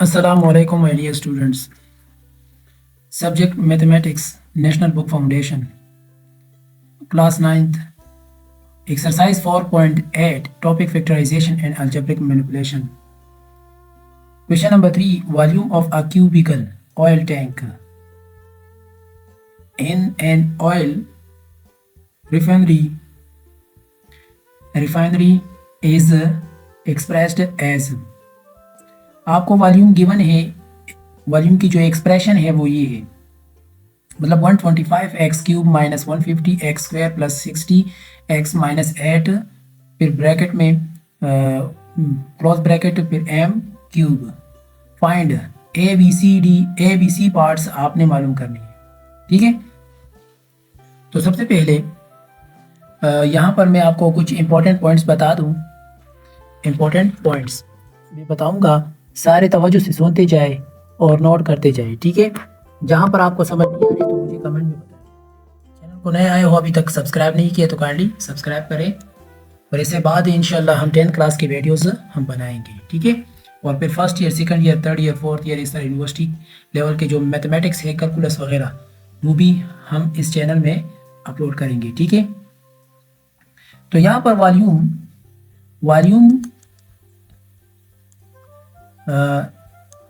Assalamu alaikum, my dear students. Subject Mathematics, National Book Foundation, Class 9th, Exercise 4.8, Topic Factorization and Algebraic Manipulation. Question number 3, Volume of a cubical oil tank in an oil refinery is expressed as. आपको volume given है, volume की जो expression है वो ये है, मतलब 125x³ minus 150x² plus 60x minus 8, फिर ब्रैकेट में क्रॉस ब्रैकेट, फिर m³ find A B C parts आपने मालूम करनी है। ठीक है, तो सबसे पहले यहाँ पर मैं आपको कुछ इंपॉर्टेंट पॉइंट्स बता दूँ। इंपॉर्टेंट पॉइंट्स मैं बताऊँगा, सारे तवज्जो से सुनते जाए और नोट करते जाए। ठीक है, जहाँ पर आपको समझ नहीं आ रही तो मुझे कमेंट में बताएं। चैनल को नए आए हो, अभी तक सब्सक्राइब नहीं किया तो काइंडली सब्सक्राइब करें, और इसके बाद इंशाल्लाह हम 10th क्लास की वीडियोस हम बनाएंगे। ठीक है, और फिर first year, second year, third year, fourth year, इस तरह यूनिवर्सिटी लेवल के जो मैथमेटिक्स है, कैलकुलस वगैरह, वो भी हम इस चैनल में अपलोड करेंगे। ठीक है, तो यहाँ पर volume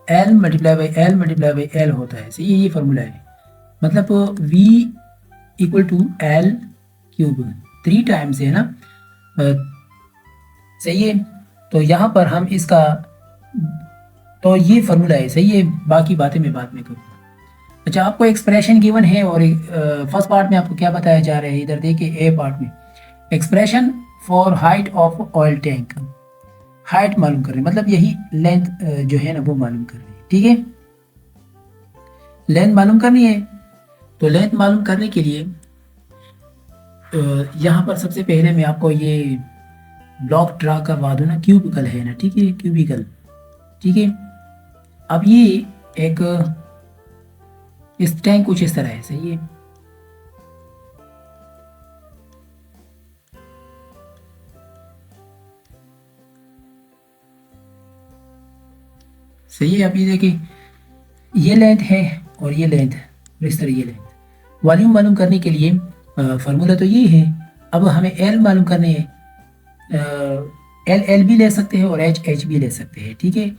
L multiply by L होता है। सही है, ये फार्मूला है, मतलब V equal to L³ 3 times है ना। सही है, तो यहाँ पर हम इसका, तो ये फार्मूला है। सही है, बाकी बातें मैं बाद में करूँगा। अच्छा, आपको एक्सप्रेशन गिवन है और फर्स्ट पार्ट में आपको क्या बताया जा रहा है, इधर देखिए ए पार्ट में expression for height of oil tank, height मालूम कर रहे हैं, मतलब यही लेंथ जो है ना वो मालूम कर रहे हैं। ठीक है, लेंथ मालूम करनी है, तो लेंथ मालूम करने के लिए यहाँ पर सबसे पहले मैं आपको ये ब्लॉक ड्रा करवा दूँ ना, क्यूबिकल है ना। ठीक है, क्यूबिकल। ठीक है, अब ये एक इस टैंक कुछ इस तरह है। सही है, सही है। अब ये देखिए, ये लेंथ है और ये लेंथ, और इस तरह ये लेंथ। वॉल्यूम मालूम करने के लिए फार्मूला तो ये है। अब हमें एल मालूम करने हैं, एल भी ले सकते हैं और एच भी ले सकते हैं। ठीक है,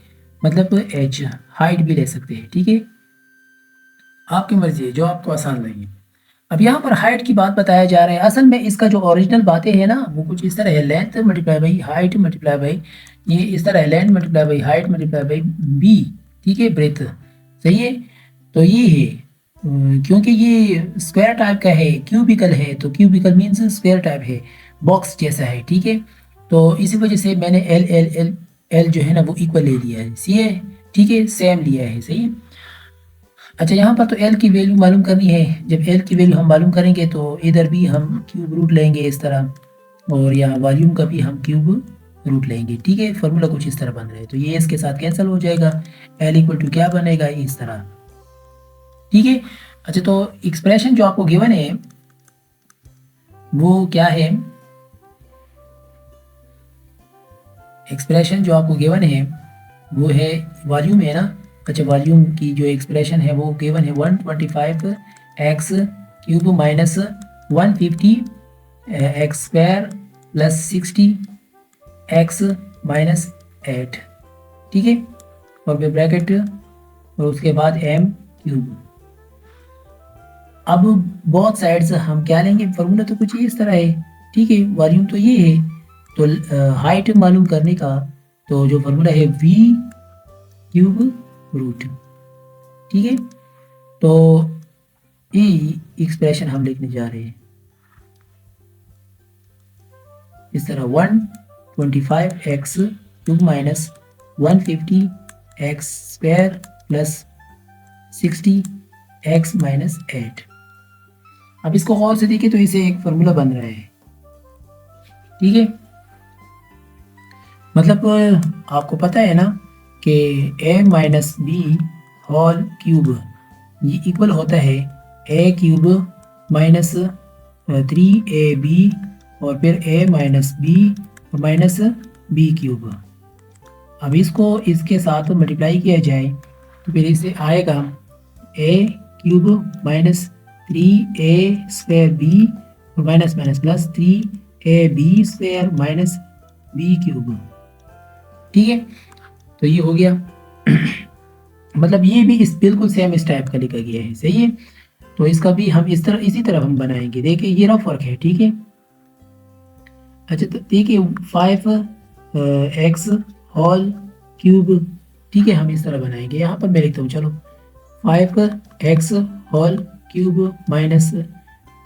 मतलब एच हाइट भी ले सकते हैं। ठीक है, आपकी मर्जी है, जो आपको आसान लगे। अब यहाँ पर हाइट की बात बताया जा रहा है। असल में इसका जो ओरिजिनल बातें हैं ना, वो कुछ इस तरह है, length multiply by height multiply by, ये इस तरह है, length multiply by height multiply by B. ठीक है, ब्रेथ। सही है, तो ये है, क्योंकि ये स्क्वायर टाइप का है, क्यूबिकल है, तो क्यूबिकल मीन्स स्क्वायर टाइप है, बॉक्स जैसा है। ठीक है, तो इसी वजह से मैंने एल एल एल एल जो है ना वो इक्वल ले लिया है। सी है, ठीक है, सेम लिया है। सही है। अच्छा, यहाँ पर तो L की वैल्यू मालूम करनी है। जब L की वैल्यू हम मालूम करेंगे तो इधर भी हम क्यूब रूट लेंगे इस तरह, और यहाँ वॉल्यूम का भी हम क्यूब रूट लेंगे। ठीक है, फार्मूला कुछ इस तरह बन रहा है, तो ये इसके साथ कैंसिल हो जाएगा। L इक्वल टू क्या बनेगा, इस तरह। ठीक है, अच्छा, तो एक्सप्रेशन जो आपको गिवन है वो क्या है, एक्सप्रेशन जो आपको गिवन है वो है वॉल्यूम है ना। अच्छा, वॉल्यूम की जो एक्सप्रेशन है वो गिवन है 125x³ minus 150x² plus 60x minus 8। ठीक है, और फिर ब्रैकेट और उसके बाद m³। अब बोथ साइड्स हम क्या लेंगे, फार्मूला तो कुछ इस तरह है। ठीक है, वॉल्यूम तो ये है, तो हाइट मालूम करने का तो जो फार्मूला है v³ रूट। ठीक है, तो ये एक्सप्रेशन हम लिखने जा रहे हैं इस तरह, 125x³ minus 150x² plus 60x minus 8। अब इसको गौर से देखिए तो इसे एक फार्मूला बन रहा है। ठीक है, मतलब आपको पता है ना कि a minus B whole cube ये इक्वल होता है a³ माइनस 3ab और फिर a minus B minus b³। अब इसको इसके साथ मल्टीप्लाई किया जाए तो फिर इससे आएगा ए क्यूब माइनस 3a² b और minus minus plus 3ab² minus b cube. ठीक है, तो ये हो गया। मतलब ये भी इस बिल्कुल सेम इस टाइप का लिखा गया है, सही है। तो इसका भी हम इसी तरह हम बनाएंगे। देखिए ये रफ वर्क है, ठीक है। अच्छा, तो देखिए 5x होल क्यूब, ठीक है, हम इस तरह बनाएंगे। यहाँ पर मैं लिखता हूँ, चलो 5x होल क्यूब माइनस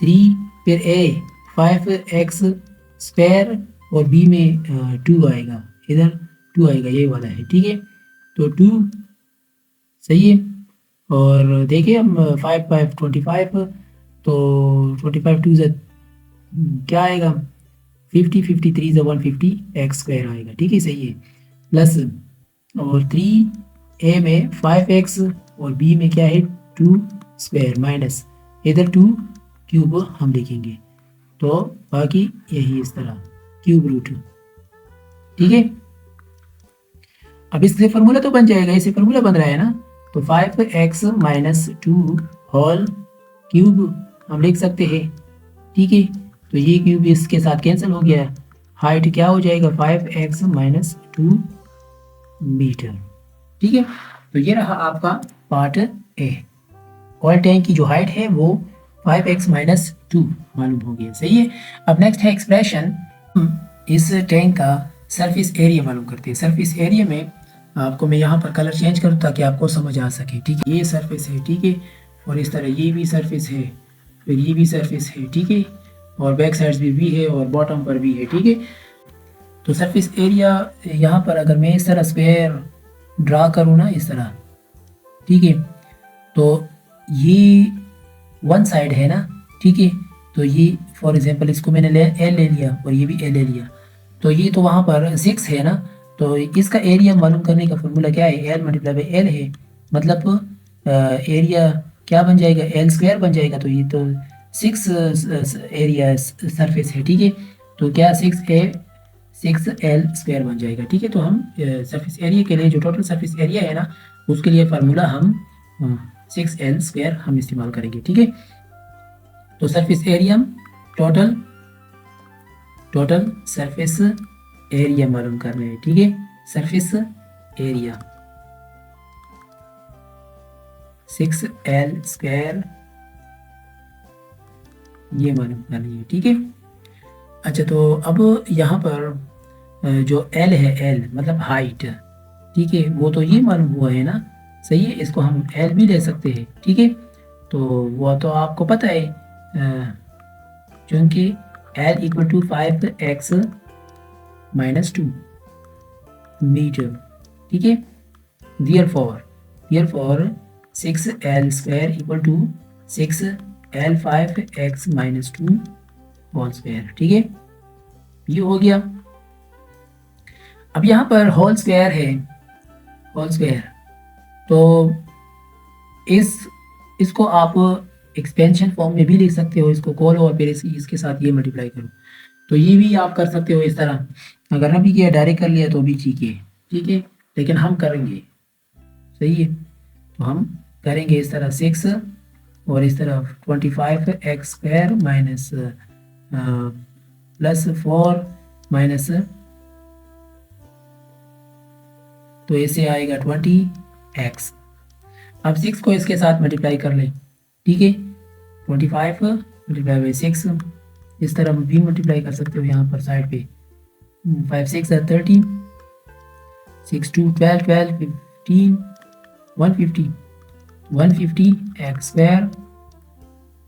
3, फिर a 5x² और b में 2 आएगा, इधर 2 आएगा, ये वाला है, ठीक है। तो 2 सही है। और देखिए हम 5 5 25, तो 25 2 से क्या आएगा 50, 53 से 150x² आएगा, ठीक है, सही है। प्लस और 3a में 5x और b में क्या है 2² माइनस इधर 2 क्यूब हम लिखेंगे, तो बाकी यही इस तरह क्यूब रूट, ठीक है। अब इससे फॉर्मूला तो बन जाएगा, इससे फॉर्मूला बन रहा है ना। तो 5x माइनस 2 होल क्यूब हम लिख सकते हैं, ठीक है। तो ये क्यूब इसके साथ कैंसिल हो गया, हाइट क्या हो जाएगा 5x माइनस 2 मीटर, ठीक है। तो ये रहा आपका पार्ट ए। ऑयल टैंक की जो हाइट है वो 5x माइनस 2 मालूम हो गया, सही है। अब नेक्स्ट है एक्सप्रेशन, इस टैंक का सरफेस एरिया मालूम करते हैं। सरफेस एरिया में आपको मैं यहाँ पर कलर चेंज करूँ ताकि आपको समझ आ सके, ठीक है। ये सरफेस है, ठीक है, और इस तरह ये भी सरफेस है, फिर ये भी सरफेस है, ठीक है, और बैक साइड्स भी है और बॉटम पर भी है, ठीक है। तो सरफेस एरिया यहाँ पर अगर मैं इस तरह स्क्वायर ड्रा करूँ ना, इस तरह, ठीक है, तो ये वन साइड है ना, ठीक है। तो ये फॉर एग्जांपल इसको मैंने एल ले लिया और ये भी एल ले लिया, तो ये तो वहाँ पर 6 है ना। तो इसका एरिया मालूम करने का फॉर्मूला क्या है, एल मल्टीप्लाई बाई एल है। मतलब एरिया क्या बन जाएगा, L² बन जाएगा। तो ये तो 6 एरिया सरफेस है, ठीक है। तो क्या 6L² बन जाएगा, ठीक है। तो हम सरफेस एरिया के लिए जो टोटल सरफेस एरिया है ना, उसके लिए फार्मूला हम 6L² हम इस्तेमाल करेंगे, ठीक है। तो surface area total surface area मालूम कर रहे हैं, ठीक है। सरफेस एरिया 6L² ये मालूम करनी है, ठीक है। अच्छा, तो अब यहाँ पर जो L है, L मतलब हाइट, ठीक है, वो तो ये मालूम हुआ है ना, सही है। इसको हम L भी ले सकते हैं, ठीक है। तो वो तो आपको पता है, क्योंकि L equal to 5x minus 2 metre, ठीक है। Therefore 6L² equal to 6L5x minus 2 whole square, ठीक है, ये हो गया। अब यहाँ पर होल स्क्वायर है, होल स्क्वायर, तो इसको आप एक्सपेंशन फॉर्म में भी लिख सकते हो, इसको खोलो और फिर इसके साथ ये मल्टीप्लाई करो। तो ये भी आप कर सकते हो इस तरह, अगर ना भी किया डायरेक्ट कर लिया तो भी ठीक है, ठीक है, लेकिन हम करेंगे, सही है। तो हम करेंगे इस तरह 6 और इस तरह 25x² माइनस प्लस 4 माइनस, तो ऐसे आएगा 20x। अब 6 को इसके साथ मल्टीप्लाई कर लें, ठीक है। 25 मल्टीप्लाई बाई 6, इस तरह भी मल्टीप्लाई कर सकते हो यहाँ पर साइड पे। 5 6 30, 6 2 12 12 15 150x²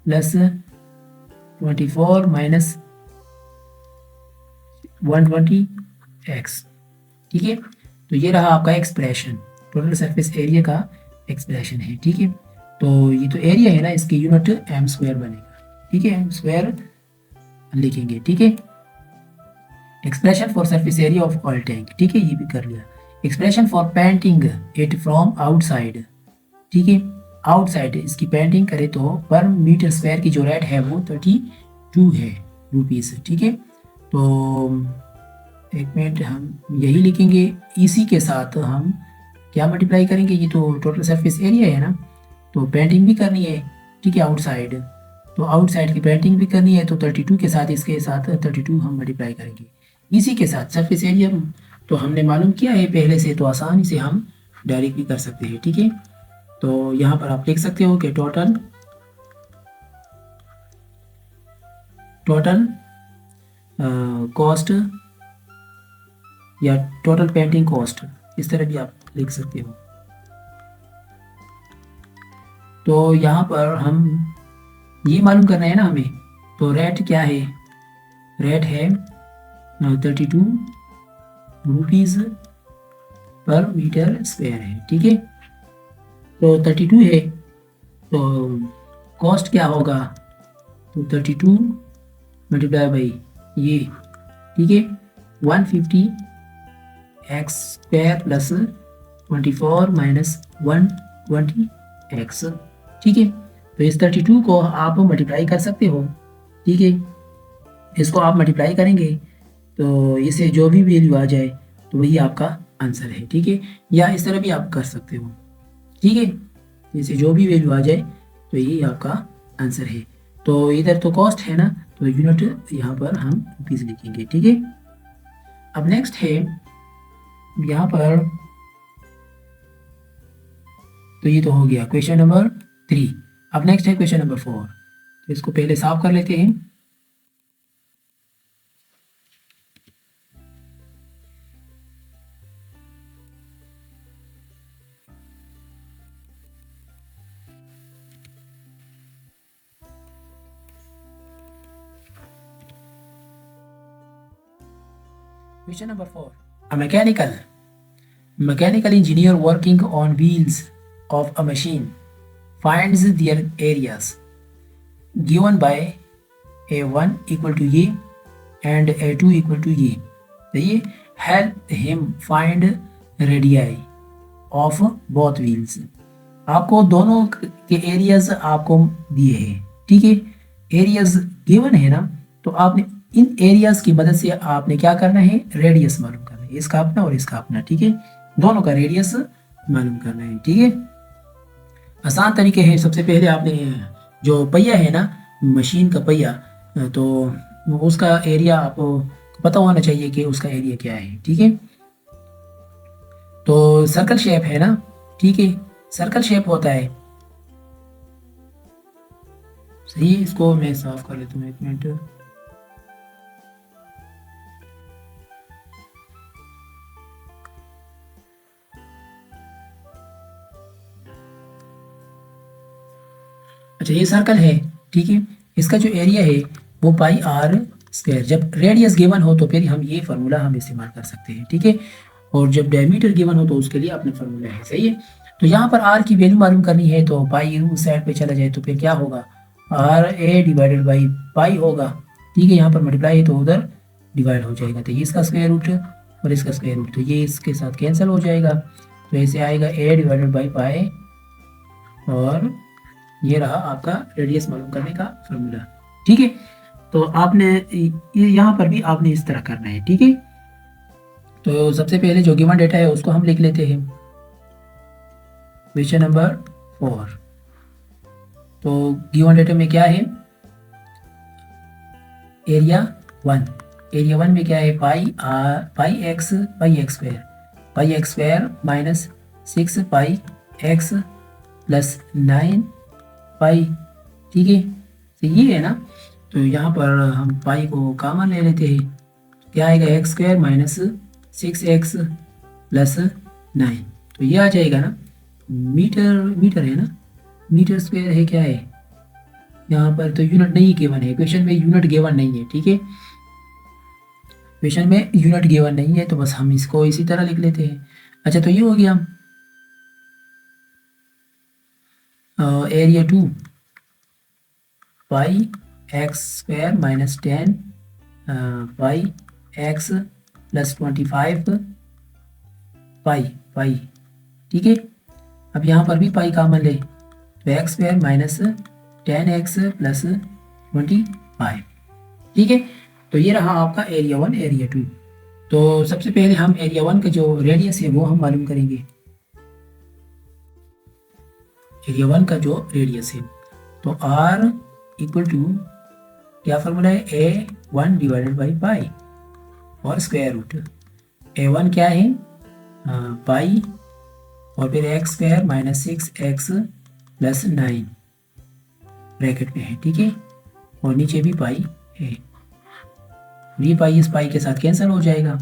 प्लस 24 माइनस 120x, ठीक है। तो ये रहा आपका एक्सप्रेशन, टोटल सरफेस एरिया का एक्सप्रेशन है, ठीक है। तो ये तो एरिया है ना, इसकी यूनिट m² बनेगा, ठीक है, m² लिखेंगे, ठीक है। Expression for surface area of oil tank, ठीक है, ये भी कर लिया। Expression for painting it from outside, ठीक है, आउटसाइड इसकी पेंटिंग करे तो पर मीटर स्क्वायर की जो रेट है वो 32 है रुपीज़, ठीक है। तो एक मिनट, हम यही लिखेंगे, इसी के साथ हम क्या मल्टीप्लाई करेंगे, ये तो टोटल सरफेस एरिया है ना, तो पेंटिंग भी करनी है, ठीक है, आउटसाइड, तो आउटसाइड की पेंटिंग भी करनी है, तो 32 के साथ इसके साथ 32 हम मल्टीप्लाई करेंगे इसी के साथ सरफेस एरिया। तो हमने मालूम किया है पहले से, तो आसानी से हम डायरेक्ट भी कर सकते हैं, ठीक है। तो यहाँ पर आप लिख सकते हो कि टोटल कॉस्ट या टोटल पेंटिंग कॉस्ट, इस तरह भी आप लिख सकते हो। तो यहाँ पर हम ये मालूम करना है ना हमें, तो रेट क्या है, रेट है 32 रुपीज़ पर मीटर स्क्वायर है, ठीक है। तो 32 है, तो कॉस्ट क्या होगा, तो 32 मल्टीप्लाई बाई ये, ठीक है, 150 x square plus 24 minus 120 x, ठीक है। तो इस 32 को आप मल्टीप्लाई कर सकते हो, ठीक है, इसको आप मल्टीप्लाई करेंगे तो इसे जो भी वैल्यू आ जाए तो वही आपका आंसर है, ठीक है। या इस तरह भी आप कर सकते हो, ठीक है, इसे जो भी वैल्यू आ जाए तो यही आपका आंसर है। तो इधर तो कॉस्ट है ना, तो यूनिट यहाँ पर हम रुपीज़ लिखेंगे, ठीक है। अब नेक्स्ट है यहाँ पर, तो ये तो हो गया क्वेश्चन नंबर 3। अब नेक्स्ट है क्वेश्चन नंबर 4, तो इसको पहले साफ कर लेते हैं। Question number 4. A mechanical engineer working on wheels of a machine finds their areas given by A1 equal to A and A2 equal to A. ये help him find radii of both wheels. आपको दोनों के areas आपको दिए हैं, ठीक है, areas given है ना, तो आपने इन एरियाज की मदद से आपने क्या करना है, रेडियस मालूम करना है, इसका अपना और इसका अपना, ठीक है, दोनों का रेडियस मालूम करना है, ठीक है। आसान तरीके हैं, सबसे पहले आपने जो पहिया है ना, मशीन का पहिया, तो उसका एरिया आपको पता होना चाहिए कि उसका एरिया क्या है, ठीक है। तो सर्कल शेप है ना, ठीक है, सर्कल शेप होता है, सही है। इसको मैं साफ कर लेता हूँ, एक मिनट। अच्छा, ये सर्कल है, ठीक है, इसका जो एरिया है वो पाई आर स्क्वायर, जब रेडियस गिवन हो तो फिर हम ये फार्मूला हम इस्तेमाल कर सकते हैं, ठीक है, और जब डायमीटर गिवन हो तो उसके लिए अपना फार्मूला है, सही है। तो यहाँ पर आर की वैल्यू मालूम करनी है, तो पाई उस साइड पे चला जाए तो फिर क्या होगा, R A divided by pi होगा, ठीक है, यहाँ पर मल्टीप्लाई है तो उधर डिवाइड हो जाएगा, तो ये इसका स्क्वायर रूट और इसका स्क्वायर रूट, तो ये इसके साथ कैंसिल हो जाएगा, तो ऐसे आएगा ए डिवाइडेड बाई पाई, और ये रहा आपका रेडियस मालूम करने का फॉर्मूला, ठीक है। तो आपने यहाँ पर भी आपने इस तरह करना है, ठीक है। तो सबसे पहले जो गिवन डेटा है उसको हम लिख लेते हैं, क्वेश्चन नंबर 4। तो गिवन डेटा में क्या है, एरिया 1, एरिया 1 में क्या है, पाई एक्स स्क्वायर माइनस 6 पाई एक्स प्लस 9 पाई, ठीक है, तो ये है ना, तो यहाँ पर हम पाई को कॉमन ले लेते हैं, क्या आएगा, x squared minus 6x plus 9, तो ये आ जाएगा ना, मीटर है ना, मीटर स्क्वायर है, क्या है यहाँ पर, तो यूनिट नहीं गिवन है, क्वेश्चन में यूनिट गिवन नहीं है, ठीक है, क्वेश्चन में यूनिट गिवन नहीं है, तो बस हम इसको इसी तरह लिख लेते हैं। अच्छा, तो ये हो गया एरिया 2 पाई एक्स स्क्वायर माइनस 10 पाई एक्स प्लस 25 पाई, ठीक है। अब यहाँ पर भी पाई कॉमन ले, तो x squared minus 10x plus 25, ठीक है। तो ये रहा आपका एरिया 1 एरिया 2, तो सबसे पहले हम एरिया 1 का जो रेडियस है वो हम मालूम करेंगे। एरिया 1 का जो रेडियस है तो r इक्वल टू क्या फार्मूला है, A1 डिवाइडेड बाई पाई और स्क्वायर रूट। A1 क्या है, पाई और फिर x squared minus 6x plus 9 bracket में है, ठीक है, और नीचे भी पाई है। ये पाई इस पाई के साथ कैंसिल हो जाएगा,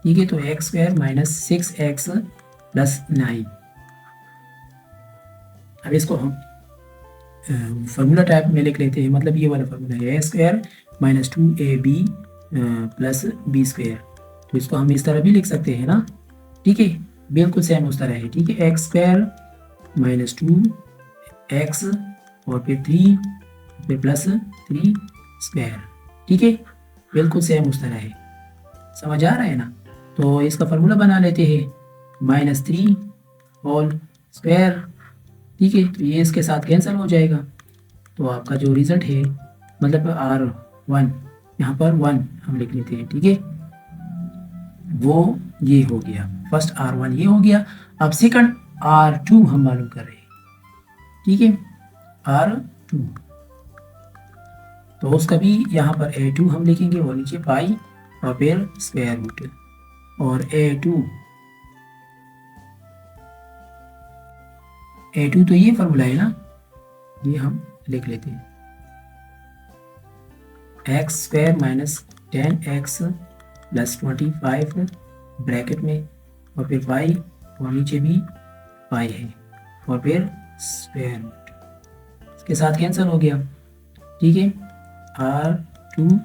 ठीक है, तो x squared minus 6x plus 9। अब इसको हम फार्मूला टाइप में लिख लेते हैं, मतलब ये वाला फार्मूला है, A square minus 2ab plus B square. तो इसको हम इस तरह भी लिख सकते हैं ना, ठीक है, बिल्कुल सेम उस तरह है, ठीक है, एक्स स्क्वायर माइनस 2x और फिर 3 फिर प्लस 3 स्क्वायर, ठीक है, बिल्कुल सेम उस तरह है, समझ आ रहा है ना। तो इसका फार्मूला बना लेते हैं, -3 होल स्क्वायर, ठीक है, तो ये इसके साथ कैंसिल हो जाएगा। तो आपका जो रिजल्ट है, मतलब R1 यहाँ पर 1 हम लिख लेते हैं, ठीक है, वो ये हो गया, फर्स्ट R1 ये हो गया। अब सेकंड R2 हम मालूम कर रहे हैं, ठीक है, R2 तो उसका भी यहाँ पर A2 हम लिखेंगे और नीचे पाई और फिर स्क्वायर रूट और A2 तो ये फार्मूला है ना, ये हम लिख लेते हैं, x squared minus 10x plus 25 bracket में और फिर पाई और नीचे भी पाई है और फिर स्क्वायर रूट, इसके साथ कैंसिल हो गया, ठीक है, R2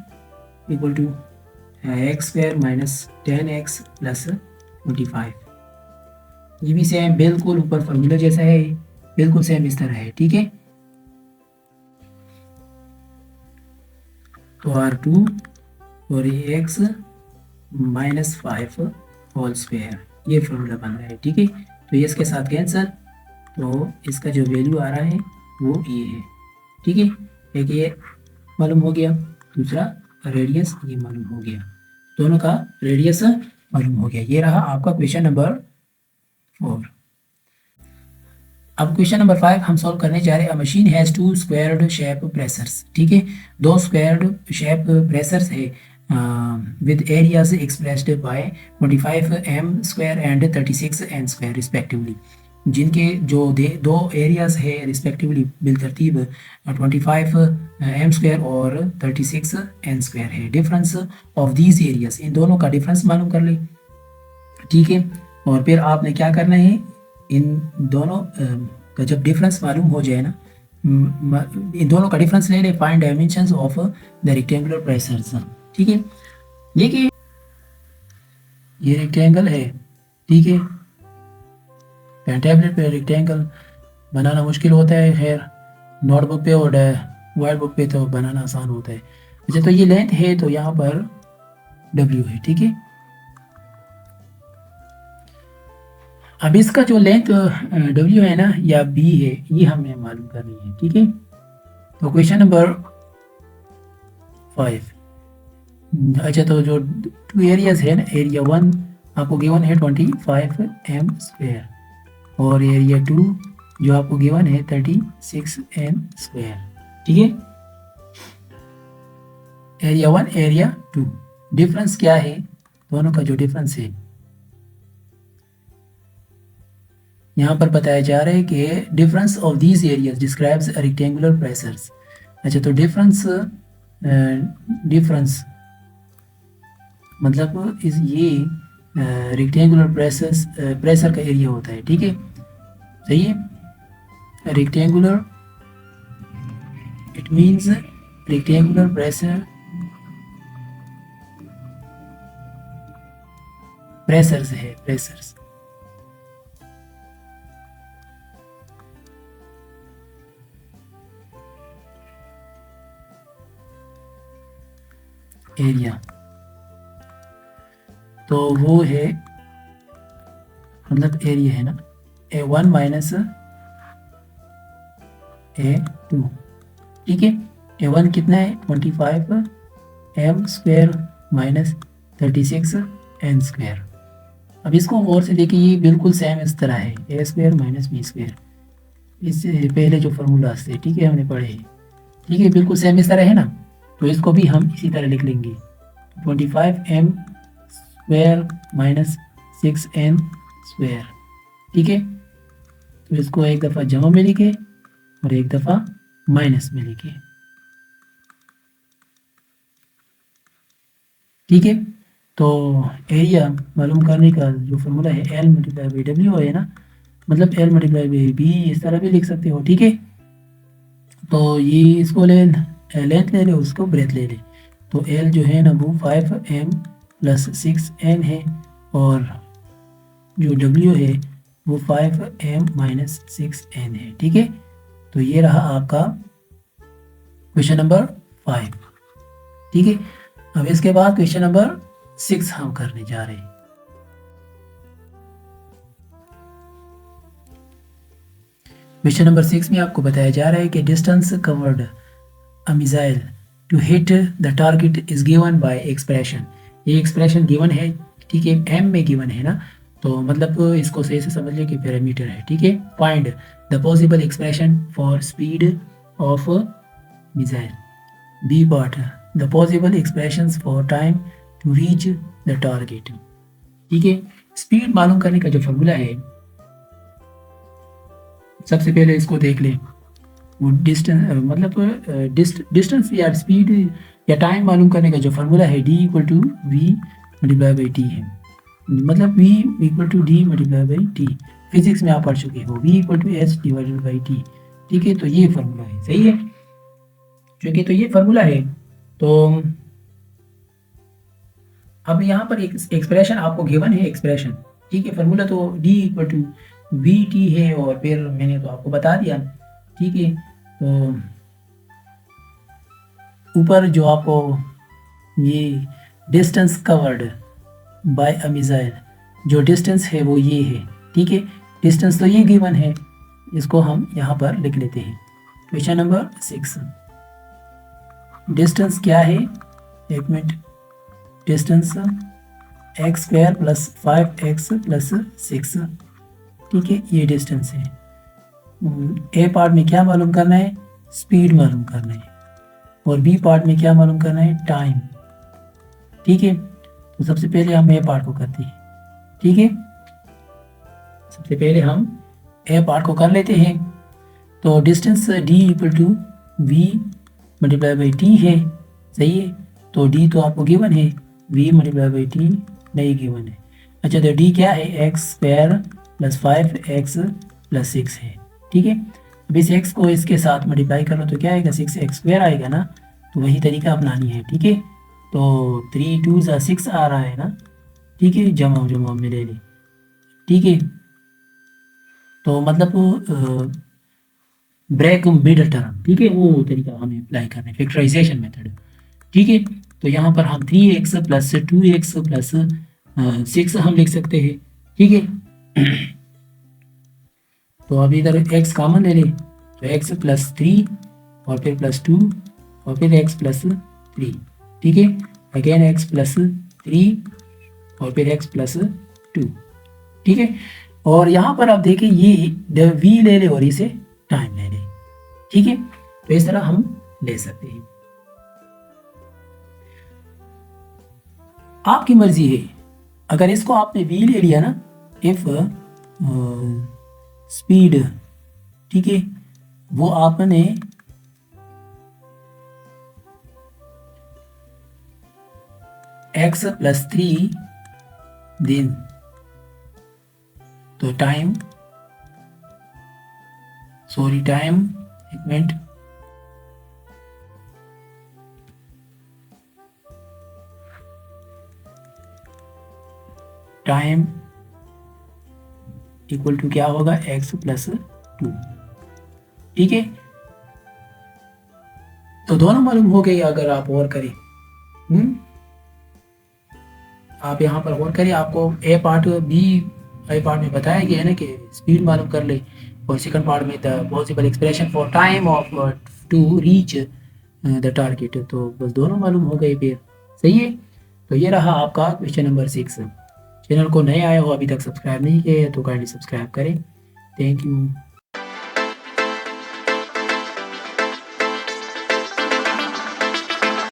equal to x squared minus 10x plus 25। ये भी सेम बिल्कुल ऊपर फार्मूला जैसा है, बिल्कुल सेम इस तरह है, ठीक है, तो R2 और x माइनस 5 होल स्क्वायर ये फार्मूला बन रहा है, ठीक है, तो ये इसके साथ कैंसिल, तो इसका जो वैल्यू आ रहा है वो ये है, ठीक है, एक ये मालूम हो गया, दूसरा रेडियस ये मालूम हो गया, दोनों का रेडियस मालूम हो गया। ये रहा आपका क्वेश्चन नंबर 4। अब क्वेश्चन नंबर 5 हम सॉल्व करने जा रहे हैं। Machine has 2 squared shape pressures, ठीक है, 2 स्क्वायर्ड शेप प्रेसर्स है with areas expressed by 25 m square and 36 n square respectively, जिनके जो दो एरियाज है रिस्पेक्टिवली बिलतरतीब 25 m स्क्वायर और 36 n स्क्वायर है। डिफरेंस ऑफ दीज एरियाज, इन दोनों का डिफरेंस मालूम कर ले, ठीक है, और फिर आपने क्या करना है, इन दोनों का जब डिफरेंस मालूम हो जाए ना, इन दोनों का डिफरेंस ले ले, find dimensions of the rectangular pressures, ठीक है, देखिए ये रेक्टेंगल है, ठीक है, टैबलेट पे रेक्टेंगल बनाना मुश्किल होता है, खैर नोटबुक पे और वाइट बुक पे तो बनाना आसान होता है। अच्छा, तो ये लेंथ है तो यहाँ पर W है, ठीक है, अब इसका जो लेंथ W है ना या B है, ये हमें मालूम करनी है, ठीक है, तो क्वेश्चन नंबर 5। अच्छा, तो जो 2 एरियाज है ना, एरिया 1 आपको गिवन है 25 m स्क्वायर और एरिया 2 जो आपको गिवन है 36 n स्क्वायर, ठीक है, एरिया 1 एरिया 2, डिफरेंस क्या है, दोनों का जो डिफरेंस है यहाँ पर बताया जा रहा है कि difference of these areas describes rectangular pressures. अच्छा, तो डिफरेंस मतलब इस ये रेक्टेंगुलर प्रेशर का एरिया होता है, ठीक है, सही है, rectangular it means rectangular pressures है, प्रेशर्स एरिया, तो वो है मतलब एरिया है ना, A1 माइनस A2, ठीक है, A1 कितना है 25 m स्क्वायर माइनस 36n²। अब इसको गौर से देखिए, ये बिल्कुल सेम इस तरह है, a² - b²। इससे पहले जो फार्मूला से, ठीक है, हमने पढ़े, ठीक है, बिल्कुल सेम इस तरह है ना। तो इसको भी हम इसी तरह लिख लेंगे, 25m² - 6n²। ठीक है, तो इसको एक दफ़ा जमा में लिखे और एक दफ़ा माइनस में लिखे। ठीक है, तो एरिया मालूम करने का जो फार्मूला है L × W है ना, मतलब L × B इस तरह भी लिख सकते हो। ठीक है, तो ये इसको लेंथ ले ले, उसको ब्रेथ ले ले। तो L जो है ना वो 5m + 6n है, और जो W है वो 5m - 6n है। ठीक है, तो ये रहा आपका क्वेश्चन नंबर 5। ठीक है, अब इसके बाद क्वेश्चन नंबर 6 हम करने जा रहे हैं। क्वेश्चन नंबर 6 में आपको बताया जा रहा है कि distance covered a missile to hit the target is given by expression. ये एक्सप्रेशन गिवन है, ठीक है, m में गिवन है ना, तो मतलब इसको सही से समझ लें कि पैरामीटर है। ठीक है, find the possible expression for speed of missile. B part, the possible expressions for time to reach the target. ठीक है, स्पीड मालूम करने का जो फॉर्मूला है, सबसे पहले इसको देख लें। वो डिस्टेंस मतलब डिस्टेंस या स्पीड या टाइम मालूम करने का जो फार्मूला है D = V × T है, मतलब V = D × T। फिजिक्स में आप पढ़ चुके हो, V = h/T। ठीक है, तो ये फार्मूला है, सही है, ठीक है, तो ये फार्मूला है। तो अब यहाँ पर एक एक्सप्रेशन आपको गिवन है, एक्सप्रेशन, ठीक है, फार्मूला तो D = VT है, और फिर मैंने तो आपको बता दिया। ठीक है, तो ऊपर जो आपको ये distance covered by a missile, जो डिस्टेंस है वो ये है। ठीक है, डिस्टेंस तो ये गिवन है, इसको हम यहाँ पर लिख लेते हैं। क्वेश्चन नंबर 6, डिस्टेंस क्या है, एक मिनट, डिस्टेंस x² + 5x + 6। ठीक है, ये डिस्टेंस है। ए पार्ट में क्या मालूम करना है, स्पीड मालूम करना है, और बी पार्ट में क्या मालूम करना है, टाइम। ठीक है, तो सबसे पहले हम ए पार्ट को करते हैं। ठीक है, सबसे पहले हम ए पार्ट को कर लेते हैं। तो डिस्टेंस D = V × T है, सही है, तो D तो आपको गिवन है, V × T नहीं गिवन है। अच्छा, तो D क्या है, x² + 5x + 6 है। ठीक है, अब इस x को इसके साथ मल्टीप्लाई करो तो क्या आएगा, 6x² आएगा ना, तो वही तरीका अपनानी है। ठीक है, तो 3 2 6 आ रहा है ना, ठीक है, जमा में ले लें। ठीक है, तो मतलब ब्रेक मिड टर्म, ठीक है, वो तरीका हमें अप्लाई करना है, फैक्टराइजेशन मेथड। ठीक है, तो यहाँ पर हम 3x + 2x + 6 हम लिख सकते हैं। ठीक है, तो अब इधर x कॉमन ले लें, तो x + 3 और फिर +2 और फिर x + 3। ठीक है, अगेन x + 3 और फिर x + 2। ठीक है, और यहाँ पर आप देखें, ये v ले ले और इसे टाइम ले ले। ठीक है, तो इस तरह हम ले सकते हैं, आपकी मर्जी है। अगर इसको आपने v ले लिया ना, इफ स्पीड, ठीक है, वो आपने x + 3 दिन, तो टाइम, सॉरी टाइम, एक मिनट, टाइम इक्वल टू क्या होगा, x + 2। ठीक है, तो दोनों मालूम हो गए। अगर आप और करें, आप यहाँ पर और करें, आपको ए पार्ट में बताया गया है ना कि स्पीड मालूम कर ले, और सेकंड पार्ट में the possible expression for time of to reach the target, तो बस दोनों मालूम हो गए फिर, सही है। तो ये रहा आपका क्वेश्चन नंबर 6। चैनल को नए आए हो, अभी तक सब्सक्राइब नहीं किए तो काइंडली सब्सक्राइब करें। Thank you.